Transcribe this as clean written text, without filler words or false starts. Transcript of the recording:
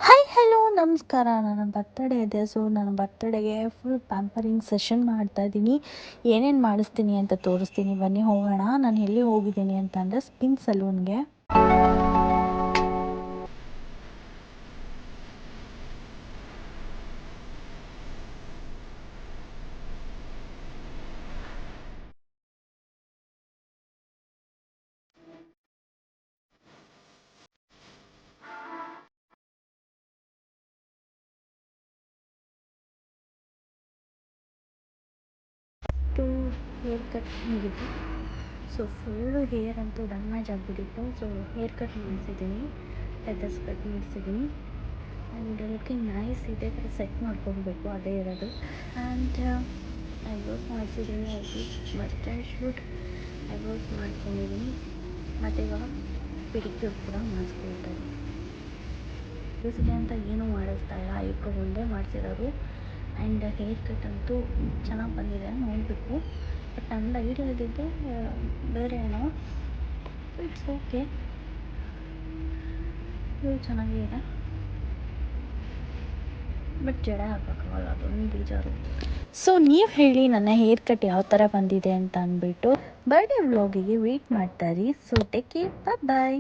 Hi hello ನಮಸ್ಕಾರ. ನನ್ನ birthday ಇದೆ, ಸೊ ನನ್ನ ಬರ್ತಡೇಗೆ ಫುಲ್ ಪ್ಯಾಂಪರಿಂಗ್ ಸೆಷನ್ ಮಾಡ್ತಾ ಇದ್ದೀನಿ. ಏನೇನು ಮಾಡಿಸ್ತೀನಿ ಅಂತ ತೋರಿಸ್ತೀನಿ, ಬನ್ನಿ ಹೋಗೋಣ. ನಾನು ಎಲ್ಲಿ ಹೋಗಿದ್ದೀನಿ ಅಂತಂದರೆ ಸ್ಕಿನ್ ಸಲೂನ್ಗೆ. ಹೇರ್ ಕಟ್ ಮುಗಿತು. ಸೊ ಫುಲ್ಲು ಹೇರ್ ಅಂತೂ ಡ್ಯಾಮೇಜ್ ಆಗಿಬಿಟ್ಟಿತ್ತು. ಸೊ ಹೇರ್ ಕಟ್ ಮಾಡಿಸಿದ್ದೀನಿ, ಫೆದರ್ಸ್ ಕಟ್ ಮಾಡಿಸಿದ್ದೀನಿ. ಆ್ಯಂಡ್ ಲುಕಿಂಗ್ ನೈಸ್ ಇದೆ, ಸೆಟ್ ಮಾಡ್ಕೊಳ್ಬೇಕು, ಅದೇ ಇರೋದು. ಆ್ಯಂಡ್ ಐಬ್ರೋಸ್ ಮಾಡಿಸಿದ್ದೀನಿ, ಮಸ್ಟ್ ಆ್ಯಂಡ್ ಶೂಟ್ ಐಬ್ರೋಸ್ ಮಾಡ್ಕೊಂಡಿದ್ದೀನಿ. ಮತ್ತು ಇವಾಗ ಪಿಡಿಕ್ಯೂರ್ ಕೂಡ ಮಾಡಿಸ್ಕೊಳ್ತಾ ಇದ್ದೀನಿ. ಬೇಸಿಗೆ ಅಂತ ಏನೂ ಮಾಡಿಸ್ತಾ ಇಲ್ಲ, ಐಬ್ರೋ ಒಂದೇ ಮಾಡಿಸಿರೋದು. ಆ್ಯಂಡ್ ಹೇರ್ ಕಟ್ ಅಂತೂ ಚೆನ್ನಾಗಿ ಬಂದಿದೆ, ನೋಡಬೇಕು. ಬಟ್ ನನ್ನ ಐಡಿಯಾ ಇದ್ದಿದ್ದು ಬೇರೆ ಏನೋ. ಇಟ್ಸ್ ಓಕೆ, ಇದು ಚೆನ್ನಾಗೇ ಇದೆ. ಬಟ್ ಜಡೆ ಹಾಕೋಕ್ಕಾಗಲ್ಲ, ಅದೊಂದು ಬೇಜಾರು. ಸೊ ನೀವು ಹೇಳಿ ನನ್ನ ಹೇರ್ ಕಟ್ ಯಾವ ಥರ ಬಂದಿದೆ ಅಂತ ಅಂದ್ಬಿಟ್ಟು. ಬರ್ಡೇ ವ್ಲಾಗಿಗೆ ವೆಯ್ಟ್ ಮಾಡ್ತಾಯಿರಿ. ಸೊ ಟೇಕ್ ಕೇರ್, ಬಾಯ್.